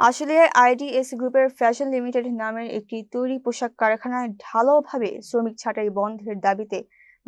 আসলে আইডিএস গ্রুপের fashion limited নামের একটি তৈরি পোশাক কারখানায় ঢালাওভাবে শ্রমিক ছাঁটাই বন্ধের দাবিতে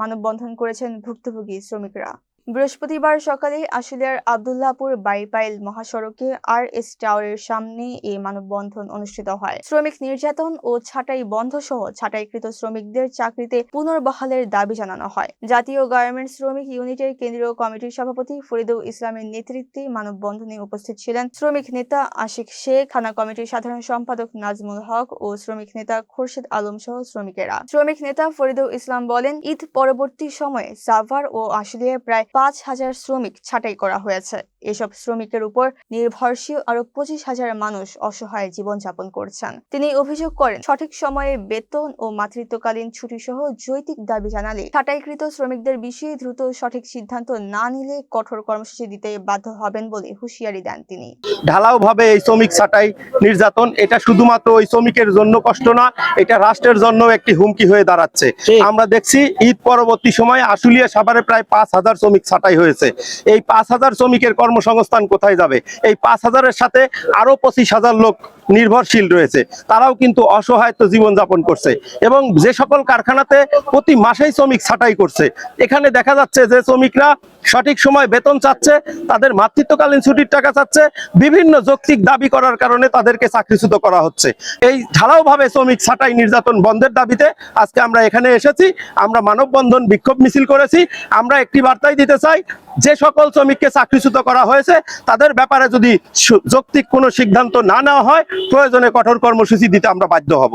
মানববন্ধন করেছেন ভুক্তভোগী শ্রমিকরা। বৃহস্পতিবার সকালে আশুলিয়ার আব্দুল্লাহপুর বাইপাইল মহাসড়কে RS টাওয়ারের সামনে এই মানববন্ধন অনুষ্ঠিত হয়। শ্রমিক নির্যাতন ও ছাঁটাই বন্ধ সহ ছাঁটাইকৃত শ্রমিকদের চাকরিতে পুনর্বহালের দাবি জানানো হয়। জাতীয় গার্মেন্টস শ্রমিক ইউনিটের কেন্দ্রীয় কমিটির সভাপতি ফরিদুল ইসলামের নেতৃত্বে মানববন্ধনে উপস্থিত ছিলেন শ্রমিক নেতা আশিক শেখ, থানা কমিটির সাধারণ সম্পাদক নাজমুল হক ও শ্রমিক নেতা খোরশেদ আলম সহ শ্রমিকেরা। শ্রমিক নেতা ফরিদুল ইসলাম বলেন, ঈদ পরবর্তী সময়ে সাভার ও আশুলিয়ায় প্রায় 5,000 শ্রমিক ছাঁটাই করা হয়েছে। এসব শ্রমিকের উপর নির্ভরশীল আরো 25,000 মানুষ অসহায় জীবনযাপন করছেন। তিনি অভিযোগ করেন, সঠিক সময়ে বেতন ও মাতৃত্বকালীন ছুটি সহ যৌক্তিক দাবি জানালে ছাঁটাইকৃত শ্রমিকদের বিষয়ে দ্রুত সঠিক সিদ্ধান্ত না নিলে কঠোর কর্মসূচি দিতে বাধ্য হবেন বলে হুঁশিয়ারি দেন তিনি। ঢালাওভাবে এই শ্রমিক ছাঁটাই নির্যাতন এটা শুধুমাত্র ওই শ্রমিকের জন্য কষ্ট না, এটা রাষ্ট্রের জন্য একটি হুমকি হয়ে দাঁড়াচ্ছে। আমরা দেখছি ঈদ পরবর্তী সময়ে আশুলিয়া সাভারে প্রায় 5,000 শ্রমিক ছাঁটাই হয়েছে। এই 5,000 শ্রমিকের কর্মসংস্থান কোথায় যাবে? এই 5,000-এর সাথে আরো 25,000 লোক নির্ভরশীল রয়েছে, তারাও কিন্তু অসহায়ত্ব জীবনযাপন করছে। এবং যে সকল কারখানাতে প্রতি মাসেই শ্রমিক ছাঁটাই করছে, এখানে দেখা যাচ্ছে যে শ্রমিকরা সঠিক সময় বেতন চাচ্ছে, তাদের মাতৃত্বকালীন ছুটির টাকা চাচ্ছে, বিভিন্ন যৌক্তিক দাবি করার কারণে তাদেরকে চাকরিচ্যুত করা হচ্ছে। এই ঢালাওভাবে শ্রমিক ছাঁটাই নির্যাতন বন্ধের দাবিতে আজকে আমরা এখানে এসেছি। আমরা মানববন্ধন বিক্ষোভ মিছিল করেছি। আমরা একটি বার্তাই দিতে চাই, যে সকল শ্রমিককে চাকরিচ্যুত করা হয়েছে তাদের ব্যাপারে যদি যৌক্তিক কোনো সিদ্ধান্ত না নেওয়া হয়, প্রয়োজনে কঠোর কর্মসূচি দিতে আমরা বাধ্য হব।